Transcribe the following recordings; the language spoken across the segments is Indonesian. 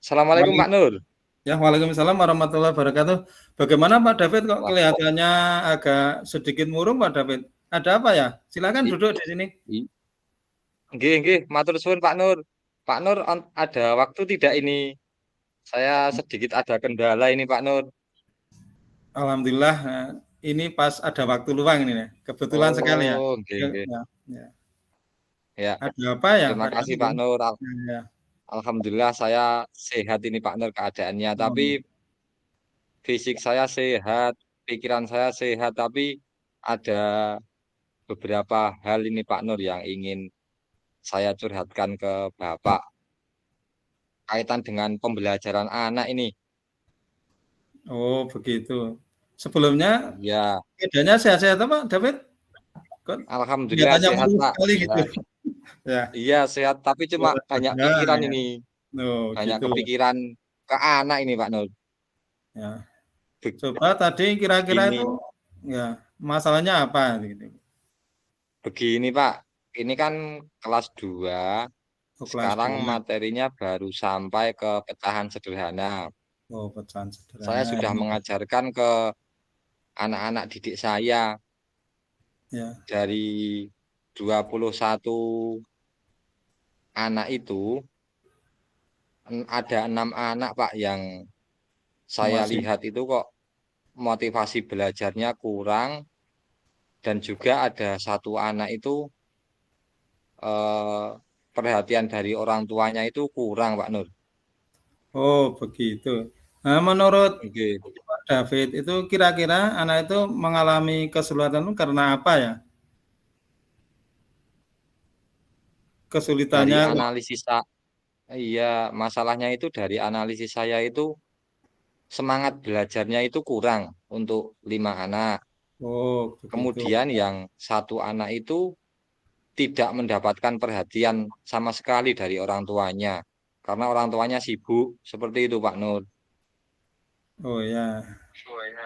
Assalamualaikum Pak Nur. Ya, waalaikumsalam warahmatullahi wabarakatuh. Bagaimana Pak David kok Wah, kelihatannya agak sedikit murung Pak David? Ada apa ya? Silakan i duduk di sini. i nggih, matur suwun Pak Nur. Pak Nur ada waktu tidak ini? Saya sedikit ada kendala ini Pak Nur. Alhamdulillah, ini pas ada waktu luang ini ya. Kebetulan sekali ya. Oh, nggih Ya, nggih. ya, ya. Ya, Ada apa ya terima Pak kasih David Pak ya? Nur. Ya, Alhamdulillah saya sehat ini Pak Nur keadaannya, oh, tapi fisik saya sehat, pikiran saya sehat, tapi ada beberapa hal ini Pak Nur yang ingin saya curhatkan ke Bapak kaitan dengan pembelajaran anak ini. oh begitu. Sebelumnya Ya, keadaannya sehat-sehat apa David? Kok alhamdulillah kelihatannya sehat murung Pak. sekali gitu. Ya, Ya, iya sehat, tapi cuma banyak olahraga pikiran ya. ini, Oh, banyak gitu. kepikiran ke anak ini Pak Nur. Ya. Be- Coba tadi kira-kira itu Begini, ya masalahnya apa gitu. begini Pak, ini kan kelas 2. Oh, kelas Sekarang 2. materinya baru sampai ke pecahan sederhana. Oh, pecahan Saya sederhana. sudah mengajarkan ke anak-anak didik saya Ya, dari 21 anak itu, ada 6 anak Pak yang saya masih. lihat itu kok motivasi belajarnya kurang dan juga ada satu anak itu eh, perhatian dari orang tuanya itu kurang Pak Nur. Oh, begitu. Nah, menurut Oke. Pak David itu kira-kira anak itu mengalami kesulitan itu karena apa ya? Dari Kesulitannya kok. analisis iya, masalahnya itu dari analisis saya itu semangat belajarnya itu kurang untuk 5 anak. Oh, begitu. Kemudian yang satu anak itu tidak mendapatkan perhatian sama sekali dari orang tuanya. Karena orang tuanya sibuk, seperti itu Pak Nur. Oh ya.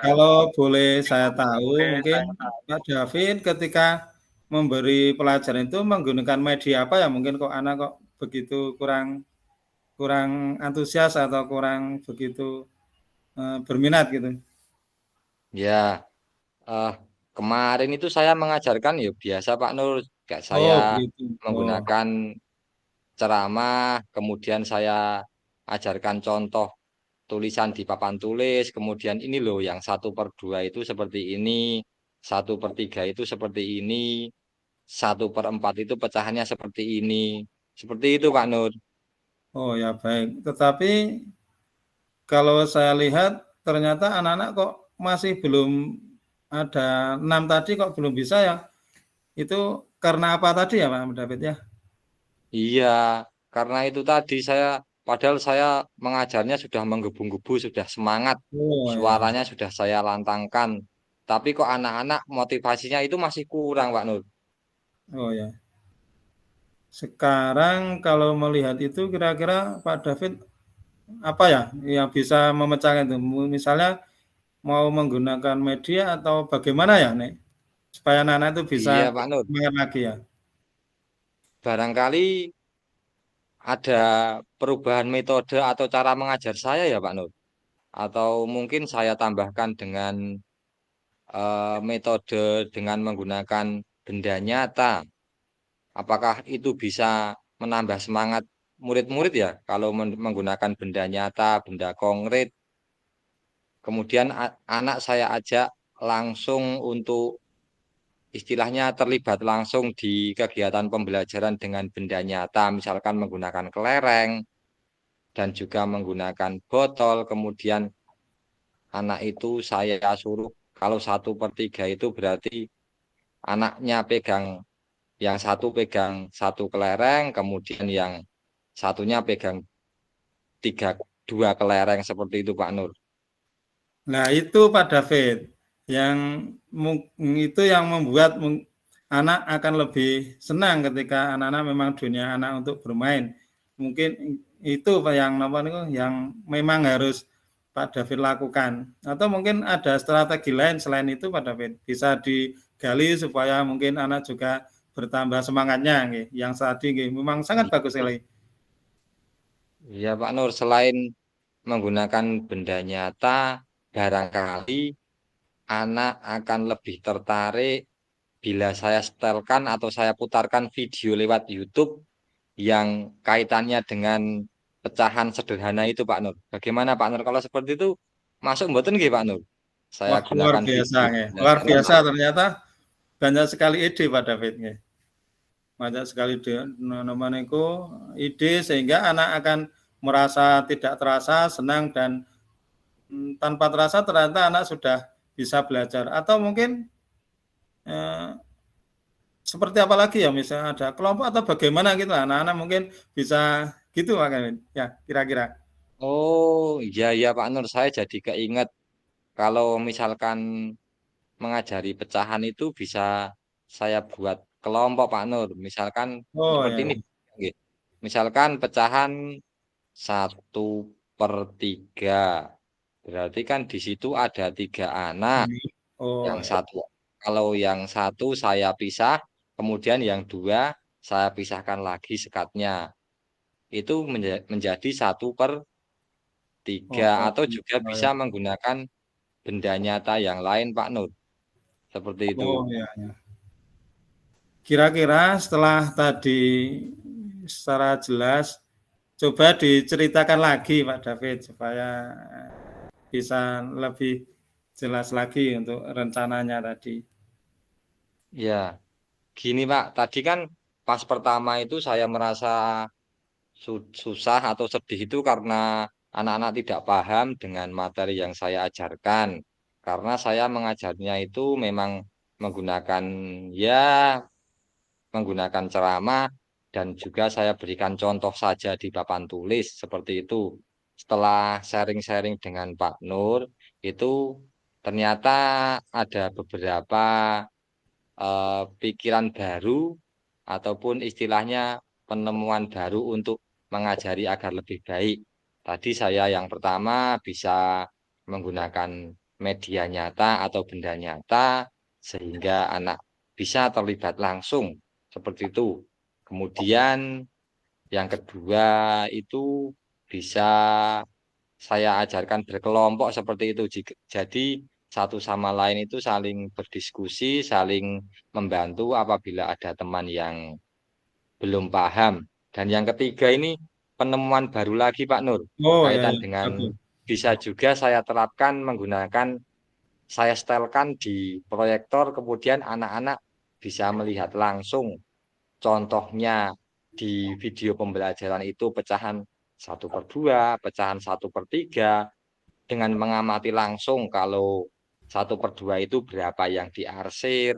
Kalau boleh saya tahu, mungkin Pak David ketika memberi pelajaran itu menggunakan media apa ya? Mungkin kok anak kok begitu kurang kurang antusias atau kurang begitu berminat gitu. Ya, eh, kemarin itu saya mengajarkan ya biasa Pak Nur. Kayak Oh, saya begitu. Oh, menggunakan ceramah, kemudian saya ajarkan contoh tulisan di papan tulis, kemudian ini loh yang 1/2 itu seperti ini, 1/3 itu seperti ini, 1/4 itu pecahannya seperti ini. Seperti itu Pak Nur. oh ya baik. Tetapi kalau saya lihat ternyata anak-anak kok masih belum ada 6 tadi kok belum bisa ya. Itu karena apa tadi ya Pak David ya? Iya, karena itu tadi padahal saya mengajarnya sudah menggebu-gebu, sudah semangat, Oh ya. suaranya sudah saya lantangkan. Tapi kok anak-anak motivasinya itu masih kurang Pak Nur. Oh ya. Sekarang kalau melihat itu kira-kira Pak David apa ya yang bisa memecahkan itu? Misalnya mau menggunakan media atau bagaimana ya, Nek? Supaya anak-anak itu bisa Iya Pak Nur, semangat lagi ya. barangkali ada perubahan metode atau cara mengajar saya ya Pak Nur. Atau mungkin saya tambahkan dengan metode dengan menggunakan benda nyata. Apakah itu bisa menambah semangat murid-murid ya kalau menggunakan benda nyata, benda konkret. Kemudian anak saya ajak langsung untuk istilahnya terlibat langsung di kegiatan pembelajaran dengan benda nyata, misalkan menggunakan kelereng dan juga menggunakan botol. Kemudian anak itu saya suruh kalau 1/3 itu berarti anaknya yang satu pegang satu kelereng, kemudian yang satunya pegang tiga dua kelereng seperti itu Pak Nur. Nah, itu Pak David yang itu yang membuat anak akan lebih senang ketika anak-anak memang dunia anak untuk bermain. Mungkin itu yang apa itu yang memang harus Pak David lakukan. Atau mungkin ada strategi lain selain itu Pak David bisa digali supaya mungkin anak juga bertambah semangatnya. Yang tadi memang sangat bagus sekali. Ya Pak Nur, selain menggunakan benda nyata, barangkali anak akan lebih tertarik bila saya setelkan atau saya putarkan video lewat YouTube yang kaitannya dengan pecahan sederhana itu Pak Nur. Bagaimana Pak Nur kalau seperti itu masuk mboten nggih Pak Nur? Saya Wah, luar gunakan biasa video nggih. Luar pembelajaran biasa Pak. ternyata banyak sekali ide Pak David nggih. Banyak sekali nama niku ide sehingga anak akan merasa tidak terasa senang dan tanpa terasa ternyata anak sudah bisa belajar atau mungkin eh, seperti apa lagi ya misalnya ada kelompok atau bagaimana gitu anak-anak mungkin bisa gitu Pak Kevin ya kira-kira. Oh iya iya Pak Nur, saya jadi keinget kalau misalkan mengajari pecahan itu bisa saya buat kelompok Pak Nur. Misalkan Oh seperti ya, ini. Nggih. Misalkan pecahan 1/3. Berarti kan di situ ada 3 anak. ini oh Yang ya. satu, kalau yang satu saya pisah, kemudian yang dua saya pisahkan lagi sekatnya. Itu menjadi 1/3 Oh, atau juga oh bisa ya. menggunakan benda nyata yang lain Pak Nur. Seperti itu. Oh ya, ya. Kira-kira setelah tadi secara jelas coba diceritakan lagi Pak David supaya bisa lebih jelas lagi untuk rencananya tadi. Ya, gini Pak, tadi kan pas pertama itu saya merasa susah atau sedih itu karena anak-anak tidak paham dengan materi yang saya ajarkan. Karena saya mengajarnya itu memang menggunakan ya menggunakan ceramah dan juga saya berikan contoh saja di papan tulis seperti itu. Setelah sharing-sharing dengan Pak Nur, itu ternyata ada beberapa pikiran baru ataupun istilahnya penemuan baru untuk mengajari agar lebih baik. Tadi saya yang pertama bisa menggunakan media nyata atau benda nyata sehingga anak bisa terlibat langsung seperti itu. Kemudian yang kedua itu bisa saya ajarkan berkelompok seperti itu. Jadi satu sama lain itu saling berdiskusi, saling membantu apabila ada teman yang belum paham. Dan yang ketiga ini penemuan baru lagi Pak Nur, Oh ya, kaitan ya. dengan Bagus. bisa juga saya terapkan menggunakan saya setelkan di proyektor, kemudian anak-anak bisa melihat langsung. Contohnya di video pembelajaran itu pecahan 1/2, pecahan 1/3, dengan mengamati langsung kalau 1/2 itu berapa yang diarsir,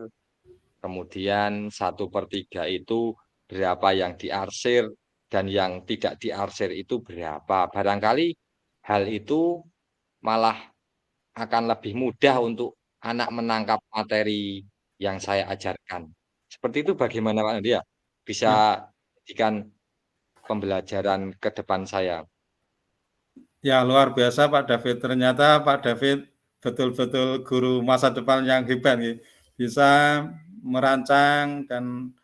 kemudian 1/3 itu berapa yang diarsir, dan yang tidak diarsir itu berapa. Barangkali hal itu malah akan lebih mudah untuk anak menangkap materi yang saya ajarkan. Seperti itu bagaimana Pak Nadia? Ya, Bisa jadikan pembelajaran ke depan saya. ya luar biasa Pak David. Ternyata Pak David betul-betul guru masa depan yang hebat nih. Bisa merancang dan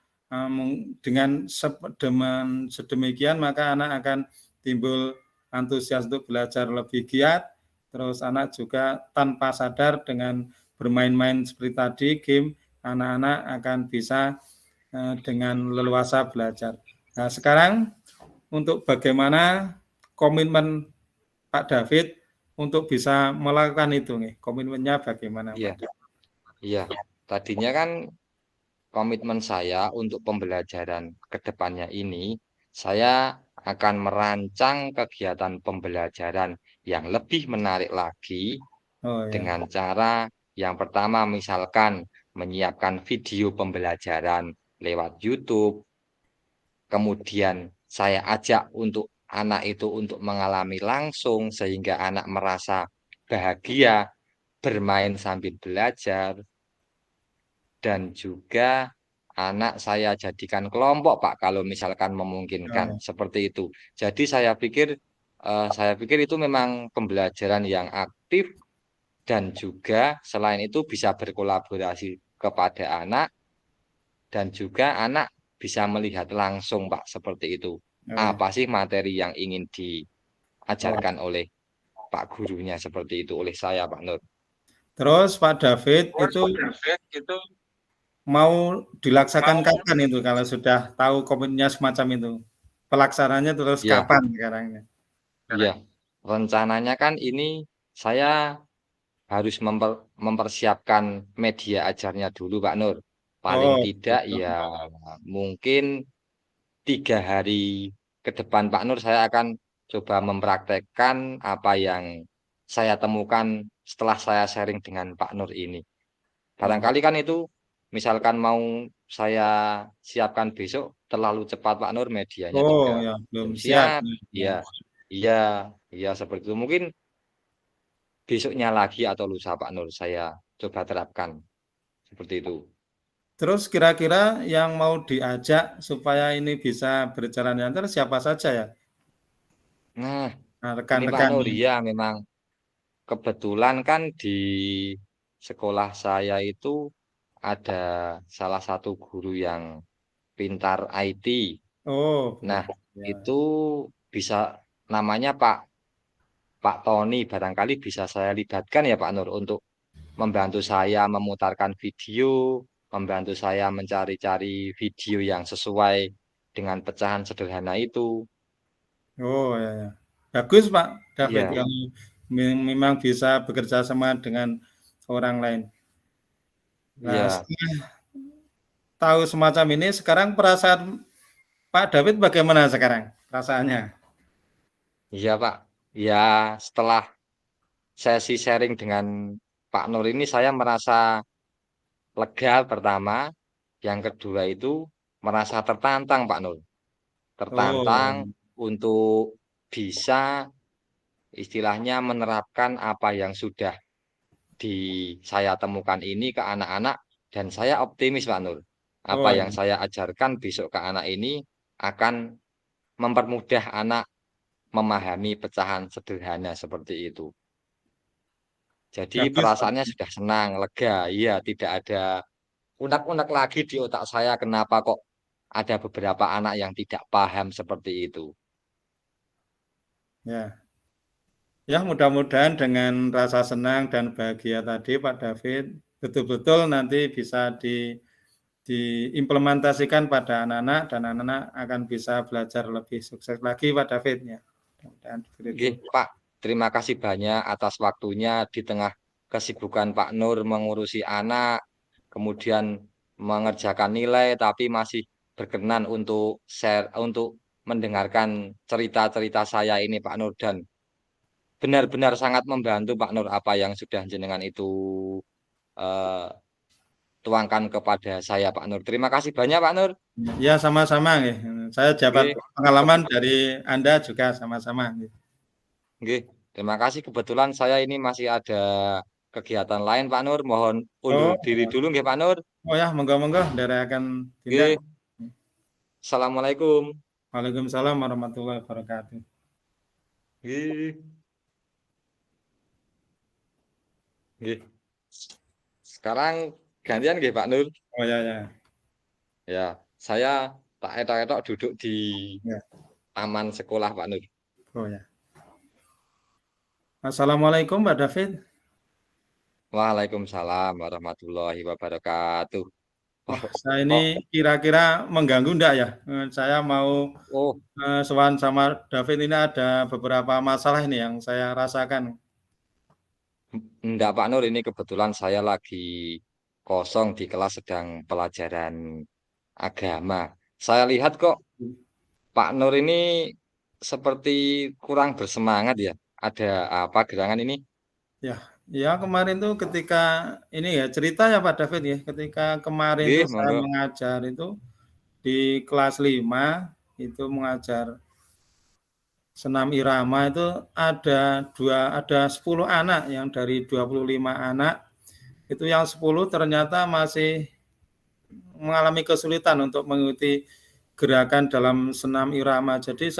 dengan sedemikian maka anak akan timbul antusias untuk belajar lebih giat. Terus anak juga tanpa sadar dengan bermain-main seperti tadi game, anak-anak akan bisa dengan leluasa belajar. Nah, sekarang untuk bagaimana komitmen Pak David untuk bisa melakukan itu nih. Komitmennya bagaimana Iya, Pak David? iya. Tadinya kan komitmen saya untuk pembelajaran ke depannya ini, saya akan merancang kegiatan pembelajaran yang lebih menarik lagi Oh ya. dengan cara yang pertama misalkan menyiapkan video pembelajaran lewat YouTube, kemudian saya ajak untuk anak itu untuk mengalami langsung sehingga anak merasa bahagia bermain sambil belajar dan juga anak saya jadikan kelompok Pak kalau misalkan Oh, memungkinkan ya. seperti itu. Jadi saya pikir itu memang pembelajaran yang aktif dan juga selain itu bisa berkolaborasi kepada anak dan juga anak bisa melihat langsung Pak seperti itu. Oh, ya. apa sih materi yang ingin Oh. diajarkan oleh Pak gurunya seperti itu oleh saya Pak Nur. Terus Pak David itu mau dilaksanakan kapan itu kalau sudah tahu komitmennya semacam itu? Pelaksananya terus Ya, kapan sekarang? iya. Rencananya kan ini saya harus mempersiapkan media ajarnya dulu Pak Nur. Paling Oh, tidak betul. ya mungkin 3 hari ke depan Pak Nur saya akan coba mempraktekkan apa yang saya temukan setelah saya sharing dengan Pak Nur ini. Oh, Barangkali kan itu misalkan mau saya siapkan besok terlalu cepat Pak Nur medianya oh juga ya belum belum siap. siap. Ya. Iya, iya, iya seperti itu. Mungkin besoknya lagi atau lusa Pak Nur saya coba terapkan seperti itu. Terus kira-kira yang mau diajak supaya ini bisa berjalan lancar siapa saja ya? Nah, Nah, ini Pak Nur rekan-rekannya. ya memang kebetulan kan di sekolah saya itu ada salah satu guru yang pintar IT. Oh, Nah, begitu. Ya. itu bisa namanya Pak Tony, barangkali bisa saya libatkan ya Pak Nur untuk membantu saya memutarkan video, membantu saya mencari-cari video yang sesuai dengan pecahan sederhana itu. Oh ya, ya. Bagus Pak David Iya, kalau memang bisa bekerja sama dengan orang lain. Nah, iya, setelah tahu semacam ini, sekarang perasaan Pak David bagaimana sekarang perasaannya? iya Pak. Ya, setelah sesi sharing dengan Pak Nur ini saya merasa lega pertama, yang kedua itu merasa tertantang Pak Nur. Tertantang Oh, untuk bisa istilahnya menerapkan apa yang sudah saya temukan ini ke anak-anak dan saya optimis Pak Nur. Apa oh yang ya. saya ajarkan besok ke anak ini akan mempermudah anak memahami pecahan sederhana seperti itu. Jadi Bagus Pak. perasaannya sudah senang, lega. Iya, tidak ada unek-unek lagi di otak saya kenapa kok ada beberapa anak yang tidak paham seperti itu. Ya. Ya, mudah-mudahan dengan rasa senang dan bahagia tadi Pak David betul-betul nanti bisa diimplementasikan pada anak-anak dan anak-anak akan bisa belajar lebih sukses lagi Pak David ya. Mudah-mudahan seperti itu. Nggih, Pak. Terima kasih banyak atas waktunya di tengah kesibukan Pak Nur mengurusi anak, kemudian mengerjakan nilai, tapi masih berkenan untuk share, untuk mendengarkan cerita-cerita saya ini Pak Nur dan benar-benar sangat membantu Pak Nur apa yang sudah jenengan itu eh, tuangkan kepada saya Pak Nur. Terima kasih banyak Pak Nur. Ya, sama-sama nggih. Saya dapat Nggih, pengalaman kebe- dari Anda juga sama-sama nggih. nggih. Terima kasih kebetulan saya ini masih ada kegiatan lain Pak Nur. Mohon undur Oh, diri dulu nggih Pak Nur. oh ya, monggo-monggo dari akan tindak. Nggih. Assalamualaikum. Waalaikumsalam warahmatullahi wabarakatuh. Nggih. Nggih. Sekarang gantian nggih Pak Nur. Oh ya, ya. Ya, saya tak etok-etok duduk di Ya. taman sekolah Pak Nur. Oh ya. Assalamualaikum Pak David. Waalaikumsalam warahmatullahi wabarakatuh. Wah, Oh, saya oh, ini kira-kira mengganggu enggak ya? Saya mau oh, sowan sama David ini ada beberapa masalah ini yang saya rasakan. enggak Pak Nur, ini kebetulan saya lagi kosong di kelas sedang pelajaran agama. Saya lihat kok Pak Nur ini seperti kurang bersemangat ya. Ada apa gerangan ini? Ya, ya kemarin tuh ketika ini ya cerita ya Pak David ya, ketika kemarin tuh Nggih, saya monggo. mengajar itu di kelas 5 itu mengajar senam irama itu ada 10 anak yang dari 25 anak itu yang 10 ternyata masih mengalami kesulitan untuk mengikuti gerakan dalam senam irama. Jadi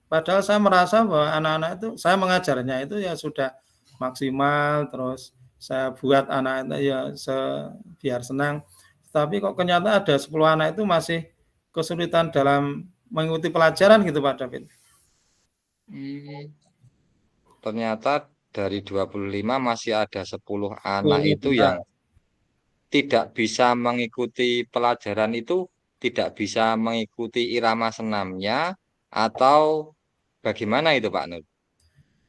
padahal saya merasa bahwa anak-anak itu saya mengajarnya itu ya sudah maksimal, terus saya buat anak itu ya biar senang. Tapi kok ternyata ada 10 anak itu masih kesulitan dalam mengikuti pelajaran gitu Pak David. Ternyata dari 25 masih ada 10 anak Betul, itu yang Pak. tidak bisa mengikuti pelajaran itu, tidak bisa mengikuti irama senamnya, atau bagaimana itu Pak Nur?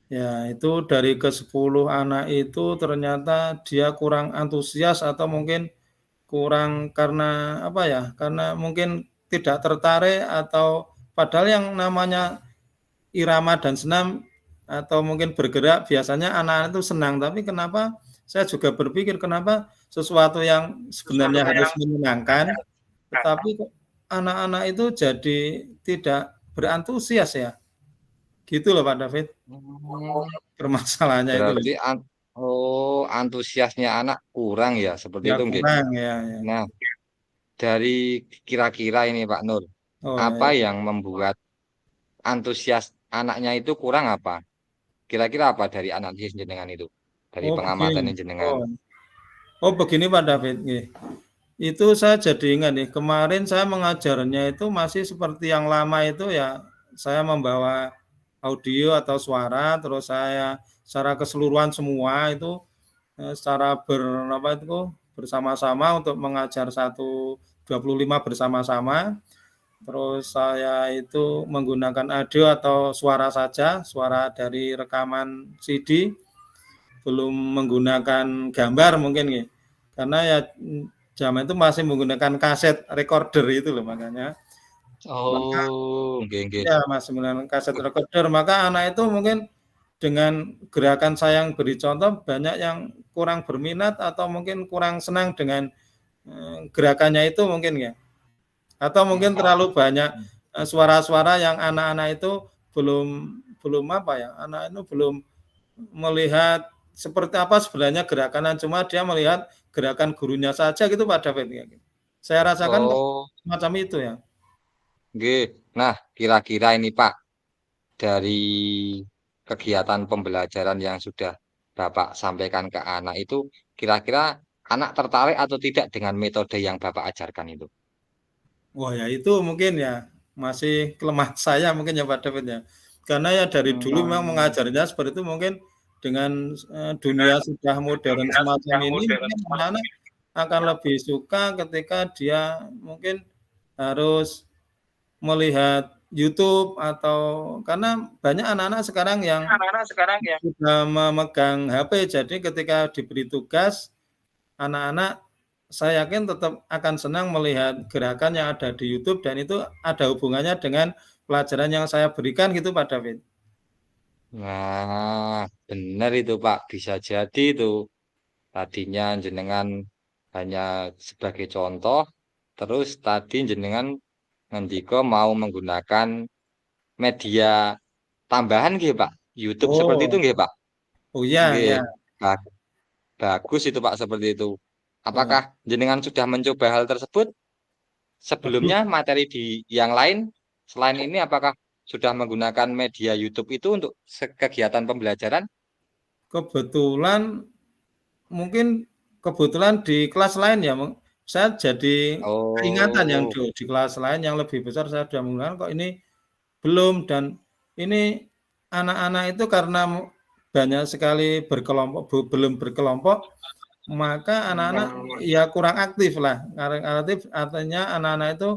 Ya, itu dari ke-10 anak itu ternyata dia kurang antusias atau mungkin kurang karena apa ya, karena mungkin tidak tertarik atau padahal yang namanya irama dan senam atau mungkin bergerak biasanya anak-anak itu senang, tapi kenapa saya juga berpikir kenapa sesuatu yang sebenarnya harus menyenangkan, tetapi kok anak-anak itu jadi tidak berantusias ya. Gitu loh Pak David, Hmm, permasalahannya itu loh. berarti antusiasnya anak kurang ya seperti Ya itu nggih. kurang, ya ya. Nah, dari kira-kira ini Pak Nur, Oh, apa ya. yang membuat antusias anaknya itu kurang apa? Kira-kira apa dari analisis jenengan itu? Dari Oh pengamatan begini. jenengan. Oh. Oh begini Pak David, nggih. Itu saya jadi ingat nih, kemarin saya mengajarnya itu masih seperti yang lama itu ya, saya membawa audio atau suara, terus saya secara keseluruhan semua itu, secara apa itu, bersama-sama untuk mengajar 25 bersama-sama. Terus saya itu menggunakan audio atau suara saja, suara dari rekaman CD, belum menggunakan gambar mungkin ya. Karena ya zaman itu masih menggunakan kaset recorder itu loh makanya. Maka Oh, nggih nggih. ya masih menggunakan kaset recorder, maka anak itu mungkin dengan gerakan saya yang beri contoh banyak yang kurang berminat atau mungkin kurang senang dengan gerakannya itu mungkin ya. Atau mungkin terlalu banyak suara-suara yang anak-anak itu belum belum apa ya, anak itu belum melihat seperti apa sebenarnya gerakan, cuma dia melihat gerakan gurunya saja gitu Pak David. Saya rasakan kok Oh, semacam itu ya. nggih. Nah, kira-kira ini Pak, dari kegiatan pembelajaran yang sudah Bapak sampaikan ke anak itu, kira-kira anak tertarik atau tidak dengan metode yang Bapak ajarkan itu? Wah ya itu mungkin ya masih kelemahan saya mungkin ya Pak David ya. Karena ya dari dulu memang Hmm. mengajarnya seperti itu mungkin dengan dunia sudah modern semacam ini mungkin anak-anak akan lebih suka ketika dia mungkin harus melihat YouTube atau karena banyak anak-anak sekarang yang Anak-anak sekarang ya. sudah memegang HP, jadi ketika diberi tugas, anak-anak saya yakin tetap akan senang melihat gerakan yang ada di YouTube dan itu ada hubungannya dengan pelajaran yang saya berikan gitu Pak David. Nah, benar itu Pak, bisa jadi itu. Tadinya jenengan hanya sebagai contoh, terus tadi jenengan ngendika mau menggunakan media tambahan nggih, Pak? YouTube seperti itu Oh, nggih, Pak? oh ya Nggih, ya. ba- bagus itu Pak seperti itu. Wah, Apakah jenengan sudah mencoba hal tersebut waduh, sebelumnya materi di yang lain selain ini apakah sudah menggunakan media YouTube itu untuk kegiatan pembelajaran? kebetulan mungkin kebetulan di kelas lain ya, saya jadi keingatan yang Oh, di kelas lain yang lebih besar saya sudah menggunakan kok ini belum dan ini anak-anak itu karena banyak sekali berkelompok belum berkelompok, maka anak-anak ya kurang aktif lah. Kurang aktif artinya anak-anak itu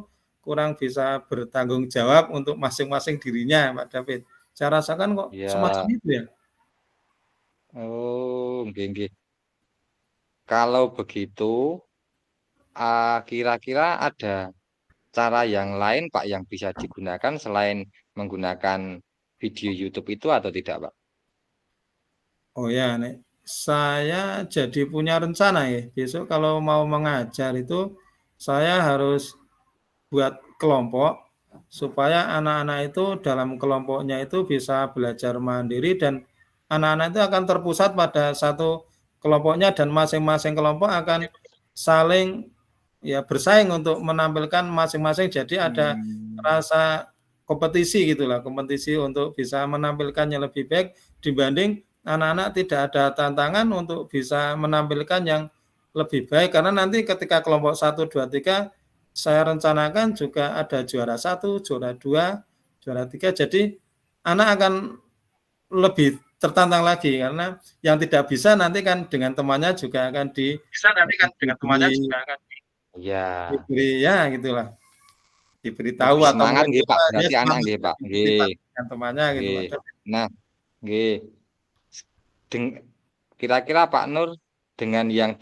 kurang bisa bertanggung jawab untuk masing-masing dirinya, Pak David. Saya rasakan kok semacam ya. itu ya. Oh, nggih nggih. Kalau begitu, kira-kira ada cara yang lain, Pak, yang bisa digunakan selain menggunakan video YouTube itu atau tidak, Pak? Oh ya, Nek. Saya jadi punya rencana ya, besok kalau mau mengajar itu saya harus buat kelompok supaya anak-anak itu dalam kelompoknya itu bisa belajar mandiri dan anak-anak itu akan terpusat pada satu kelompoknya dan masing-masing kelompok akan saling ya bersaing untuk menampilkan masing-masing. Jadi ada Hmm. rasa kompetisi gitulah, kompetisi untuk bisa menampilkannya lebih baik dibanding anak-anak tidak ada tantangan untuk bisa menampilkan yang lebih baik karena nanti ketika kelompok 1, 2, 3 saya rencanakan juga ada juara 1, juara 2, juara 3. Jadi anak akan lebih tertantang lagi karena yang tidak bisa nanti kan dengan temannya juga akan Bisa nanti kan dengan temannya diberi juga akan iya. diberi ya gitulah, diberitahu Lebih atau semangat mungkin nggih, Pak. dia Berarti anak semangat nggih, Pak. lebih Nggih, motivasi dengan temannya gitu nggih. Pak. Nah, nggih. Kira-kira Pak Nur dengan yang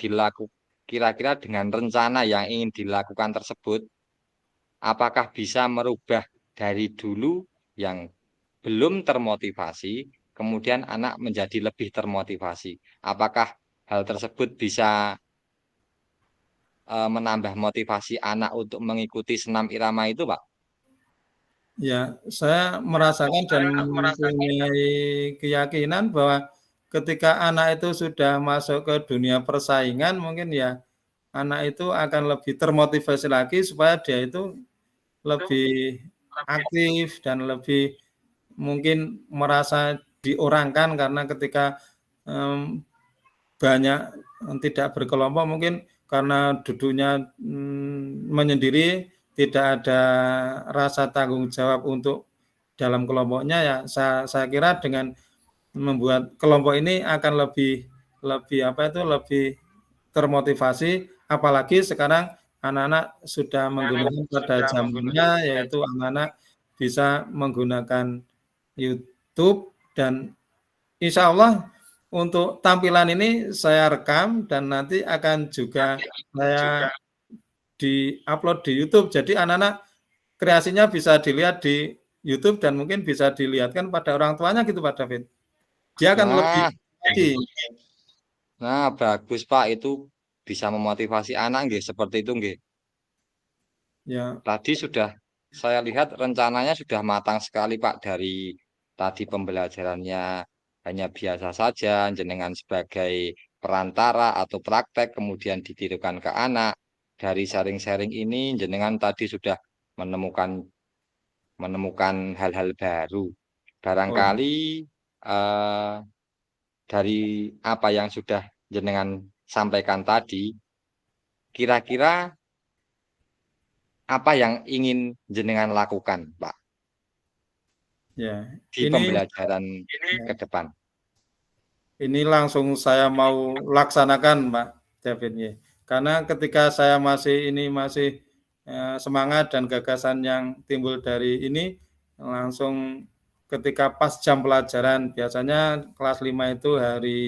kira-kira dengan rencana yang ingin dilakukan tersebut, apakah bisa merubah dari dulu yang belum termotivasi, kemudian anak menjadi lebih termotivasi? Apakah hal tersebut bisa menambah motivasi anak untuk mengikuti senam irama itu, Pak? Ya, saya merasakan dan Saya merasakan dan mempunyai keyakinan bahwa ketika anak itu sudah masuk ke dunia persaingan mungkin ya anak itu akan lebih termotivasi lagi supaya dia itu itu lebih lebih aktif dan lebih mungkin merasa diorangkan karena ketika, mmm, banyak tidak berkelompok mungkin karena duduknya, menyendiri, tidak ada rasa tanggung jawab untuk dalam kelompoknya ya saya kira dengan membuat kelompok ini akan lebih lebih apa itu, lebih termotivasi apalagi sekarang anak-anak sudah anak menggunakan pada sudah menggunakan zamannya yaitu anak-anak bisa menggunakan YouTube dan insya Allah untuk tampilan ini saya rekam dan nanti akan juga nanti saya juga di-upload di YouTube. Jadi anak-anak kreasinya bisa dilihat di YouTube dan mungkin bisa dilihatkan pada orang tuanya gitu Pak David. Dia akan lebih nah, lagi. nah bagus Pak itu bisa memotivasi anak nggih seperti itu nggih. Ya, Tadi sudah saya lihat rencananya sudah matang sekali Pak dari tadi pembelajarannya hanya biasa saja jenengan sebagai perantara atau praktek kemudian ditirukan ke anak. Dari sharing-sharing ini jenengan tadi sudah menemukan menemukan hal-hal baru. oh, Barangkali eh, dari apa yang sudah jenengan sampaikan tadi, kira-kira apa yang ingin jenengan lakukan, Pak, ya. di Ini pembelajaran ya, ke depan? ini langsung saya mau laksanakan Pak David ya. Karena ketika saya masih semangat dan gagasan yang timbul dari ini langsung ketika pas jam pelajaran biasanya kelas 5 itu hari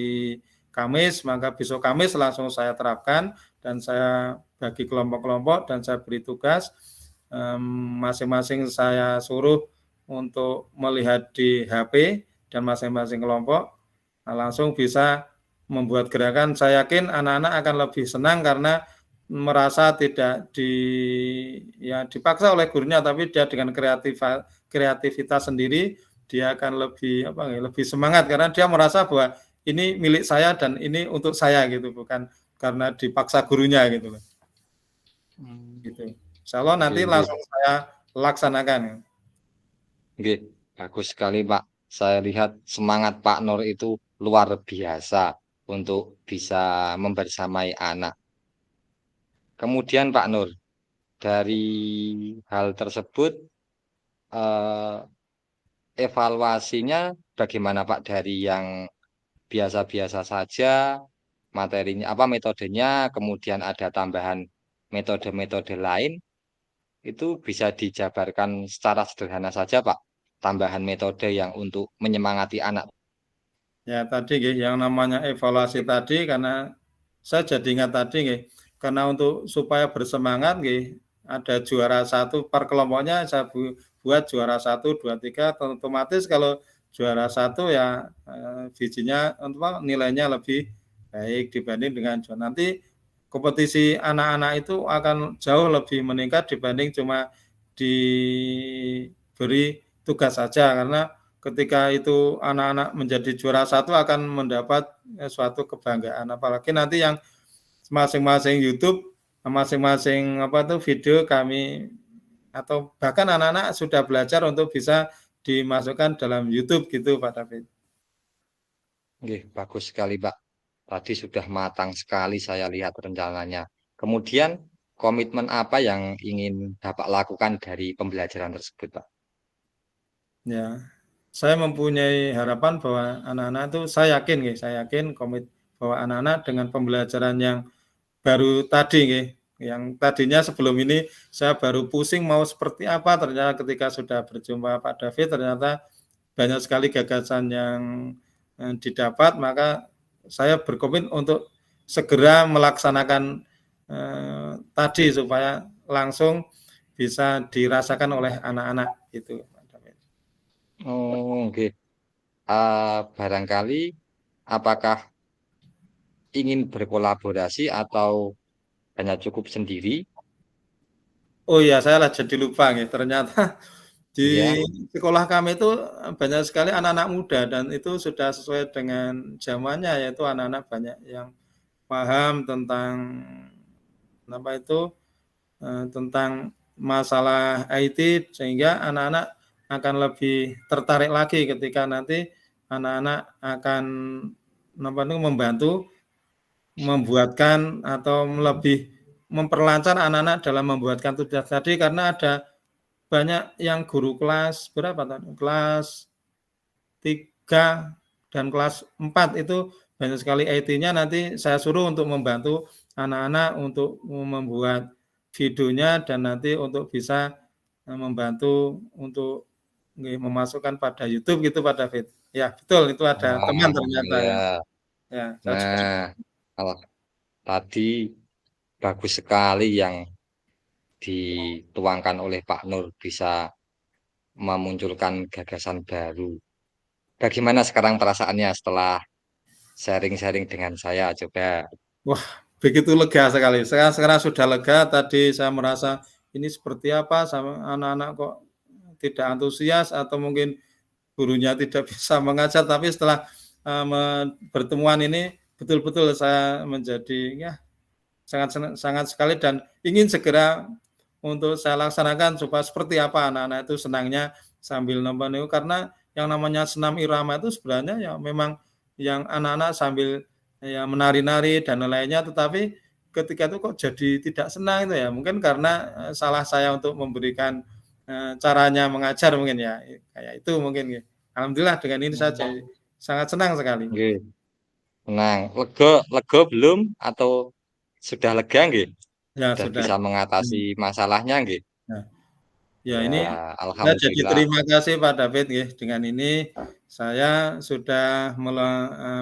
Kamis, maka besok Kamis langsung saya terapkan dan saya bagi kelompok-kelompok dan saya beri tugas masing-masing saya suruh untuk melihat di HP dan masing-masing kelompok langsung bisa membuat gerakan. Saya yakin anak-anak akan lebih senang karena merasa tidak dipaksa oleh gurunya, tapi dia dengan kreativitas sendiri dia akan lebih semangat karena dia merasa bahwa ini milik saya dan ini untuk saya gitu, bukan karena dipaksa gurunya gitu loh. Gitu. Insya Allah nanti Nggih, nggih, langsung saya laksanakan. nggih. Bagus sekali, Pak. Saya lihat semangat Pak Nur itu luar biasa untuk bisa membersamai anak. Kemudian Pak Nur, dari hal tersebut, eh, evaluasinya bagaimana Pak dari yang biasa-biasa saja materinya apa metodenya kemudian ada tambahan metode-metode lain itu bisa dijabarkan secara sederhana saja Pak tambahan metode yang untuk menyemangati anak. Ya tadi nggih, yang namanya evaluasi tadi karena saya jadi ingat tadi nggih, karena untuk supaya bersemangat nggih, ada juara 1 per kelompoknya saya buat juara 1, 2, 3 otomatis kalau juara 1 ya, bijinya nilainya lebih baik dibanding dengan nanti kompetisi anak-anak itu akan jauh lebih meningkat dibanding cuma diberi tugas saja karena ketika itu anak-anak menjadi juara 1 akan mendapat suatu kebanggaan. Apalagi nanti yang masing-masing YouTube, masing-masing video kami atau bahkan anak-anak sudah belajar untuk bisa dimasukkan dalam YouTube gitu Pak David. Nggih, bagus sekali Pak. Tadi sudah matang sekali saya lihat rencananya. Kemudian komitmen apa yang ingin Bapak lakukan dari pembelajaran tersebut, Pak? Ya, saya mempunyai harapan bahwa anak-anak itu saya yakin komit bahwa anak-anak dengan pembelajaran yang baru tadi nggih, yang tadinya sebelum ini saya baru pusing mau seperti apa, ternyata ketika sudah berjumpa Pak David ternyata banyak sekali gagasan yang, didapat, maka saya berkomit untuk segera melaksanakan, tadi supaya langsung bisa dirasakan oleh anak-anak, gitu Pak David. Oh, oke. Barangkali apakah ingin berkolaborasi atau hanya cukup sendiri? Oh iya, saya lah jadi lupa nih, ternyata di Ya. sekolah kami itu, banyak sekali anak-anak muda dan itu sudah sesuai dengan zamannya, yaitu anak-anak banyak yang paham tentang apa itu, tentang masalah IT sehingga anak-anak akan lebih tertarik lagi ketika nanti anak-anak akan apa itu, membantu membuatkan atau lebih memperlancar anak-anak dalam membuatkan tugas tadi karena ada banyak yang guru kelas berapa tadi, kelas 3 dan kelas 4 itu banyak sekali IT-nya nanti saya suruh untuk membantu anak-anak untuk membuat videonya dan nanti untuk bisa, membantu untuk memasukkan pada YouTube gitu Pak David. Ya betul itu ada teman Oh, ternyata ya. ya. Ya saya juga Nah, kalau tadi bagus sekali yang dituangkan oleh Pak Nur bisa memunculkan gagasan baru. Bagaimana sekarang perasaannya setelah sharing-sharing dengan saya? Coba. wah begitu lega sekali. Sekarang sudah lega, tadi saya merasa ini seperti apa sama anak-anak kok tidak antusias atau mungkin gurunya tidak bisa mengajar, tapi setelah, pertemuan ini betul-betul saya menjadi ya sangat sekali dan ingin segera untuk saya laksanakan supaya seperti apa anak-anak itu senangnya sambil nonton itu, karena yang namanya senam irama itu sebenarnya ya memang yang anak-anak sambil ya menari-nari dan lain-lainnya, tetapi ketika itu kok jadi tidak senang itu ya, mungkin karena, salah saya untuk memberikan, caranya mengajar mungkin ya, kayak itu mungkin ya. Alhamdulillah dengan ini saya jadi sangat senang sekali. Nggih, tenang. Lega lega belum atau sudah lega nggih? Ya Sudah sudah. bisa mengatasi Hmm, masalahnya nggih? nah. Ya Ya, ini saya jadi alhamdulillah. terima kasih Pak David nggih, dengan ini saya sudah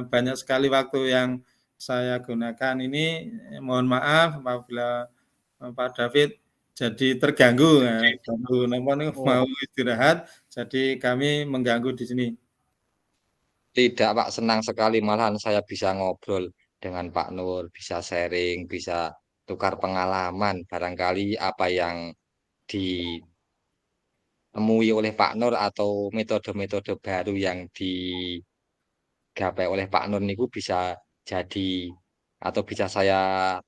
banyak sekali waktu yang saya gunakan ini, mohon maaf apabila, Pak David jadi terganggu ya, baru napa niku Oh, mau istirahat, jadi kami mengganggu di sini. tidak Pak, senang sekali malahan saya bisa ngobrol dengan Pak Nur, bisa sharing, bisa tukar pengalaman. Barangkali apa yang ditemui oleh Pak Nur atau metode-metode baru yang digapai oleh Pak Nur niku bisa jadi atau bisa saya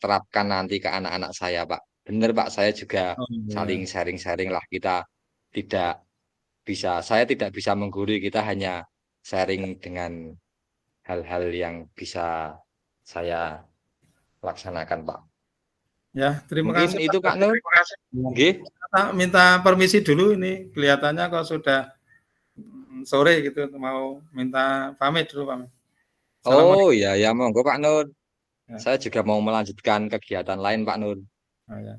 terapkan nanti ke anak-anak saya, Pak. Bener, Pak, saya juga Oh saling ya. sharing-sharing lah. Kita tidak saya tidak bisa menggurui, kita hanya sharing dengan hal-hal yang bisa saya laksanakan, Pak. Ya terima Mungkin kasih Pak itu Pak David. Nur, Ya, nggih. Pak minta permisi dulu ini kelihatannya kok sudah, sore gitu mau minta pamit dulu pamit. Oh, Assalamualaikum. ya ya monggo Pak Nur. Ya, Saya juga mau melanjutkan kegiatan lain Pak Nur. oh ya.